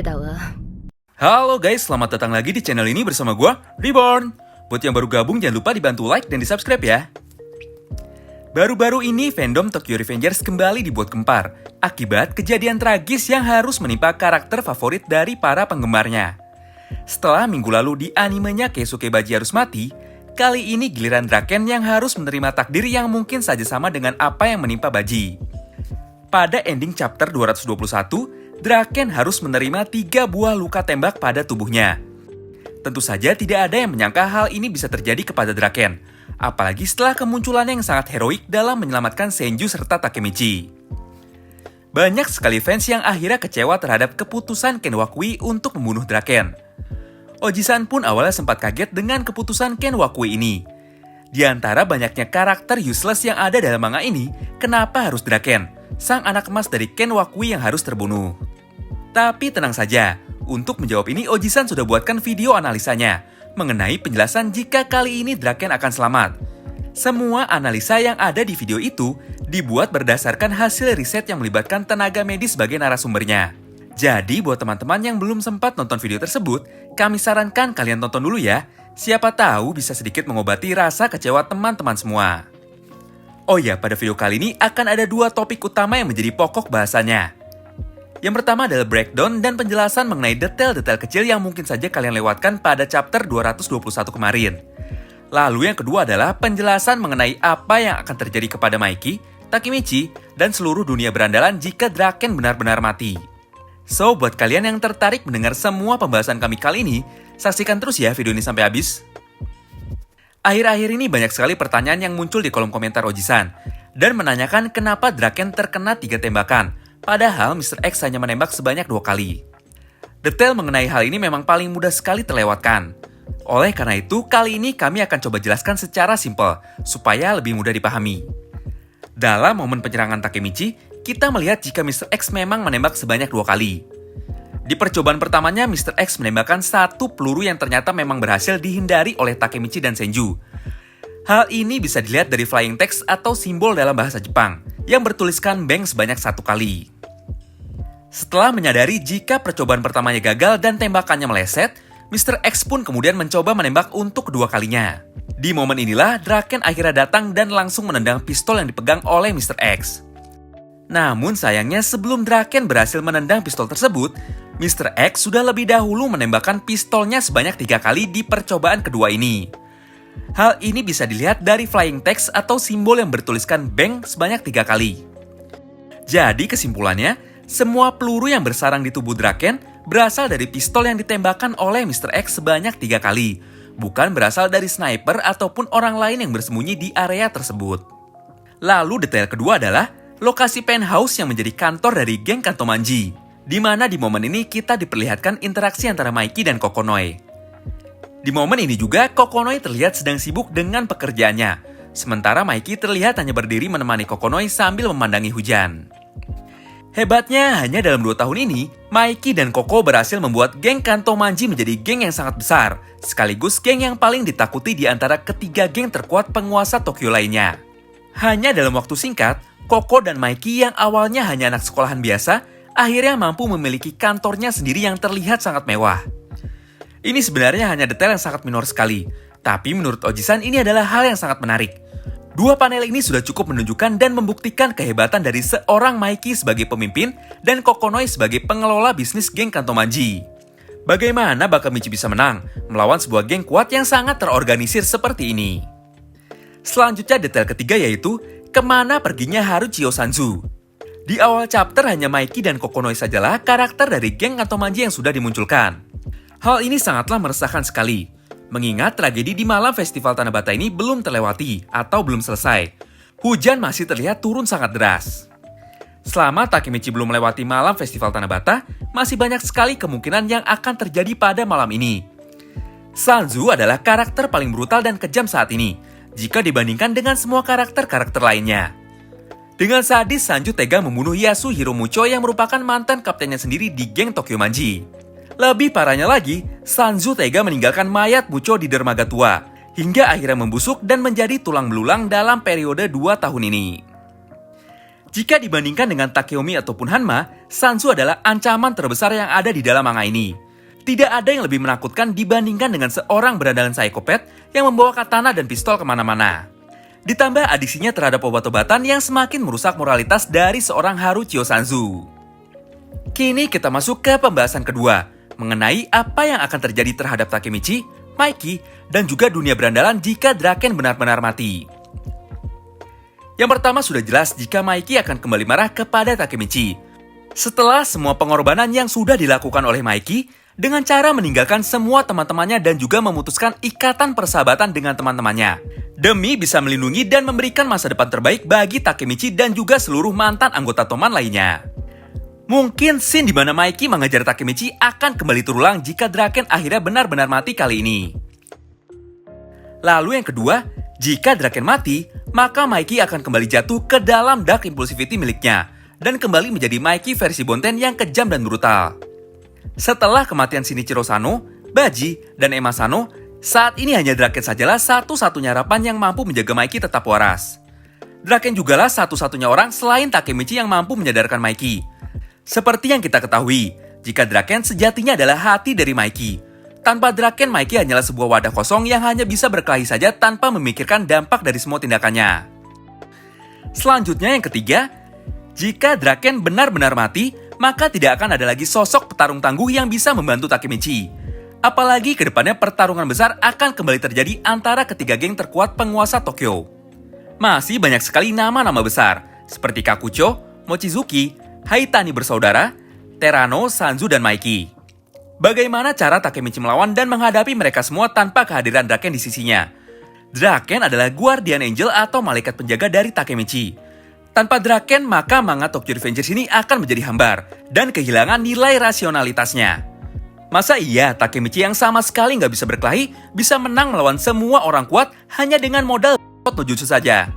累的了。Halo guys, selamat datang lagi di channel ini bersama gua, Reborn. Buat yang baru gabung jangan lupa dibantu like dan di subscribe ya. Baru-baru ini fandom Tokyo Revengers kembali dibuat gempar akibat kejadian tragis yang harus menimpa karakter favorit dari para penggemarnya. Setelah minggu lalu di animenya Keisuke Baji harus mati, kali ini giliran Draken yang harus menerima takdir yang mungkin saja sama dengan apa yang menimpa Baji. Pada ending chapter 221, Draken harus menerima 3 buah luka tembak pada tubuhnya. Tentu saja tidak ada yang menyangka hal ini bisa terjadi kepada Draken, apalagi setelah kemunculannya yang sangat heroik dalam menyelamatkan Senju serta Takemichi. Banyak sekali fans yang akhirnya kecewa terhadap keputusan Ken Wakui untuk membunuh Draken. Oji-san pun awalnya sempat kaget dengan keputusan Ken Wakui ini. Di antara banyaknya karakter useless yang ada dalam manga ini, kenapa harus Draken, sang anak emas dari Ken Wakui yang harus terbunuh? Tapi tenang saja, untuk menjawab ini Oji-san sudah buatkan video analisanya mengenai penjelasan jika kali ini Draken akan selamat. Semua analisa yang ada di video itu dibuat berdasarkan hasil riset yang melibatkan tenaga medis sebagai narasumbernya. Jadi buat teman-teman yang belum sempat nonton video tersebut, kami sarankan kalian tonton dulu ya. Siapa tahu bisa sedikit mengobati rasa kecewa teman-teman semua. Oh ya, pada video kali ini akan ada 2 topik utama yang menjadi pokok bahasanya. Yang pertama adalah breakdown dan penjelasan mengenai detail-detail kecil yang mungkin saja kalian lewatkan pada chapter 221 kemarin. Lalu yang kedua adalah penjelasan mengenai apa yang akan terjadi kepada Maiki, Takemichi, dan seluruh dunia berandalan jika Draken benar-benar mati. So, buat kalian yang tertarik mendengar semua pembahasan kami kali ini, saksikan terus ya video ini sampai habis. Akhir-akhir ini banyak sekali pertanyaan yang muncul di kolom komentar Oji-san, dan menanyakan kenapa Draken terkena 3 tembakan, padahal Mr. X hanya menembak sebanyak 2 kali. Detail mengenai hal ini memang paling mudah sekali terlewatkan. Oleh karena itu, kali ini kami akan coba jelaskan secara simpel, supaya lebih mudah dipahami. Dalam momen penyerangan Takemichi, kita melihat jika Mr. X memang menembak sebanyak 2 kali. Di percobaan pertamanya, Mr. X menembakkan 1 peluru yang ternyata memang berhasil dihindari oleh Takemichi dan Senju. Hal ini bisa dilihat dari flying text atau simbol dalam bahasa Jepang, yang bertuliskan bang sebanyak 1 kali. Setelah menyadari jika percobaan pertamanya gagal dan tembakannya meleset, Mr. X pun kemudian mencoba menembak untuk kedua kalinya. Di momen inilah, Draken akhirnya datang dan langsung menendang pistol yang dipegang oleh Mr. X. Namun sayangnya sebelum Draken berhasil menendang pistol tersebut, Mr. X sudah lebih dahulu menembakkan pistolnya sebanyak 3 kali di percobaan kedua ini. Hal ini bisa dilihat dari flying text atau simbol yang bertuliskan bang sebanyak 3 kali. Jadi kesimpulannya, semua peluru yang bersarang di tubuh Draken berasal dari pistol yang ditembakkan oleh Mr. X sebanyak 3 kali, bukan berasal dari sniper ataupun orang lain yang bersembunyi di area tersebut. Lalu detail kedua adalah lokasi penthouse yang menjadi kantor dari geng Kantomanji, di mana di momen ini kita diperlihatkan interaksi antara Maiki dan Kokonoi. Di momen ini juga, Kokonoi terlihat sedang sibuk dengan pekerjaannya, sementara Maiki terlihat hanya berdiri menemani Kokonoi sambil memandangi hujan. Hebatnya, hanya dalam 2 tahun ini, Maiki dan Koko berhasil membuat geng Kantomanji menjadi geng yang sangat besar, sekaligus geng yang paling ditakuti di antara ketiga geng terkuat penguasa Tokyo lainnya. Hanya dalam waktu singkat, Koko dan Maiki yang awalnya hanya anak sekolahan biasa, akhirnya mampu memiliki kantornya sendiri yang terlihat sangat mewah. Ini sebenarnya hanya detail yang sangat minor sekali, tapi menurut Oji-san ini adalah hal yang sangat menarik. 2 panel ini sudah cukup menunjukkan dan membuktikan kehebatan dari seorang Maiki sebagai pemimpin dan Kokonoi sebagai pengelola bisnis geng Kantomanji. Bagaimana Takemichi bisa menang melawan sebuah geng kuat yang sangat terorganisir seperti ini? Selanjutnya detail ketiga yaitu kemana perginya Haruchio Sanzu. Di awal chapter hanya Maiki dan Kokonoi sajalah karakter dari geng Kantomanji yang sudah dimunculkan. Hal ini sangatlah meresahkan sekali, mengingat tragedi di malam festival Tanabata ini belum terlewati atau belum selesai. Hujan masih terlihat turun sangat deras. Selama Takemichi belum melewati malam festival Tanabata, masih banyak sekali kemungkinan yang akan terjadi pada malam ini. Sanzu adalah karakter paling brutal dan kejam saat ini, jika dibandingkan dengan semua karakter-karakter lainnya. Dengan sadis, Sanju tega membunuh Yasu Hiromucho yang merupakan mantan kaptennya sendiri di geng Tokyo Manji. Lebih parahnya lagi, Sanzu tega meninggalkan mayat Mucho di dermaga tua, hingga akhirnya membusuk dan menjadi tulang belulang dalam periode 2 tahun ini. Jika dibandingkan dengan Takeomi ataupun Hanma, Sanzu adalah ancaman terbesar yang ada di dalam manga ini. Tidak ada yang lebih menakutkan dibandingkan dengan seorang berandalan psikopat yang membawa katana dan pistol kemana-mana. Ditambah adiksinya terhadap obat-obatan yang semakin merusak moralitas dari seorang Haruchio Sanzu. Kini kita masuk ke pembahasan kedua, mengenai apa yang akan terjadi terhadap Takemichi, Maiki, dan juga dunia berandalan jika Draken benar-benar mati. Yang pertama sudah jelas jika Maiki akan kembali marah kepada Takemichi. Setelah semua pengorbanan yang sudah dilakukan oleh Maiki, dengan cara meninggalkan semua teman-temannya dan juga memutuskan ikatan persahabatan dengan teman-temannya, demi bisa melindungi dan memberikan masa depan terbaik bagi Takemichi dan juga seluruh mantan anggota Toman lainnya. Mungkin scene di mana Maiki mengejar Takemichi akan kembali terulang jika Draken akhirnya benar-benar mati kali ini. Lalu yang kedua, jika Draken mati, maka Maiki akan kembali jatuh ke dalam dark impulsivity miliknya dan kembali menjadi Maiki versi Bonten yang kejam dan brutal. Setelah kematian Shinichiro Sano, Baji, dan Ema Sano, saat ini hanya Draken sajalah satu-satunya harapan yang mampu menjaga Maiki tetap waras. Draken jugalah satu-satunya orang selain Takemichi yang mampu menyadarkan Maiki. Seperti yang kita ketahui, jika Draken sejatinya adalah hati dari Maiki. Tanpa Draken, Maiki hanyalah sebuah wadah kosong yang hanya bisa berkelahi saja tanpa memikirkan dampak dari semua tindakannya. Selanjutnya yang ketiga, jika Draken benar-benar mati, maka tidak akan ada lagi sosok petarung tangguh yang bisa membantu Takemichi. Apalagi kedepannya pertarungan besar akan kembali terjadi antara ketiga geng terkuat penguasa Tokyo. Masih banyak sekali nama-nama besar, seperti Kakucho, Mochizuki, Haitani bersaudara, Terano, Sanzu, dan Maiki. Bagaimana cara Takemichi melawan dan menghadapi mereka semua tanpa kehadiran Draken di sisinya? Draken adalah Guardian Angel atau malaikat penjaga dari Takemichi. Tanpa Draken, maka manga Tokyo Revengers ini akan menjadi hambar dan kehilangan nilai rasionalitasnya. Masa iya Takemichi yang sama sekali nggak bisa berkelahi bisa menang melawan semua orang kuat hanya dengan modal no jutsu saja?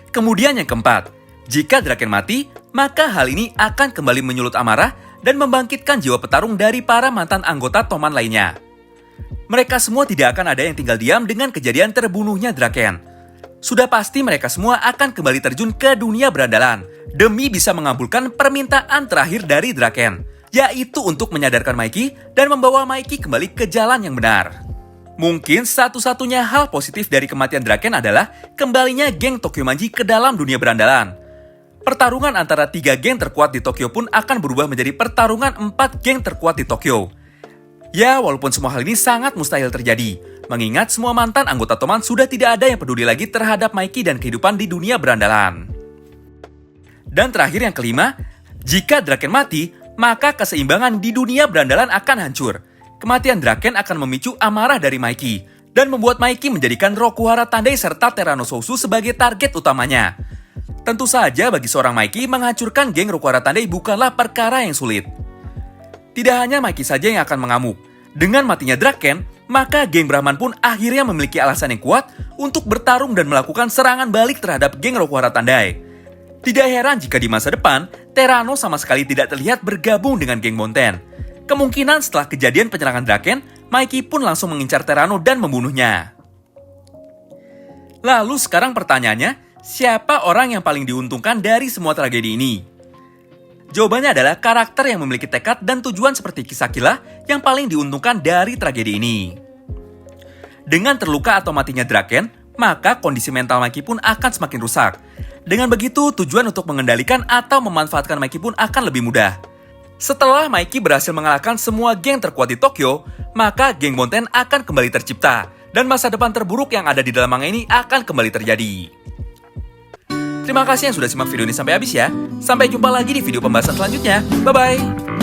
Kemudian yang keempat, jika Draken mati, maka hal ini akan kembali menyulut amarah dan membangkitkan jiwa petarung dari para mantan anggota Toman lainnya. Mereka semua tidak akan ada yang tinggal diam dengan kejadian terbunuhnya Draken. Sudah pasti mereka semua akan kembali terjun ke dunia berandalan demi bisa mengabulkan permintaan terakhir dari Draken, yaitu untuk menyadarkan Maiki dan membawa Maiki kembali ke jalan yang benar. Mungkin satu-satunya hal positif dari kematian Draken adalah kembalinya geng Tokyo Manji ke dalam dunia berandalan. Pertarungan antara 3 geng terkuat di Tokyo pun akan berubah menjadi pertarungan 4 geng terkuat di Tokyo. Ya, walaupun semua hal ini sangat mustahil terjadi, mengingat semua mantan anggota Toman sudah tidak ada yang peduli lagi terhadap Maiki dan kehidupan di dunia berandalan. Dan terakhir yang kelima, jika Draken mati, maka keseimbangan di dunia berandalan akan hancur. Kematian Draken akan memicu amarah dari Maiki dan membuat Maiki menjadikan Rokuhara Tandai serta Terano Sousu sebagai target utamanya. Tentu saja bagi seorang Maiki menghancurkan geng Rokuhara Tandai bukanlah perkara yang sulit. Tidak hanya Maiki saja yang akan mengamuk. Dengan matinya Draken, maka geng Brahman pun akhirnya memiliki alasan yang kuat untuk bertarung dan melakukan serangan balik terhadap geng Rokuhara Tandai. Tidak heran jika di masa depan, Terano sama sekali tidak terlihat bergabung dengan geng Bonten. Kemungkinan setelah kejadian penyerangan Draken, Maiki pun langsung mengincar Terano dan membunuhnya. Lalu sekarang pertanyaannya, siapa orang yang paling diuntungkan dari semua tragedi ini? Jawabannya adalah karakter yang memiliki tekad dan tujuan seperti Kisakila yang paling diuntungkan dari tragedi ini. Dengan terluka atau matinya Draken, maka kondisi mental Maiki pun akan semakin rusak. Dengan begitu, tujuan untuk mengendalikan atau memanfaatkan Maiki pun akan lebih mudah. Setelah Maiki berhasil mengalahkan semua geng terkuat di Tokyo, maka geng Bonten akan kembali tercipta, dan masa depan terburuk yang ada di dalam manga ini akan kembali terjadi. Terima kasih yang sudah simak video ini sampai habis ya. Sampai jumpa lagi di video pembahasan selanjutnya. Bye-bye.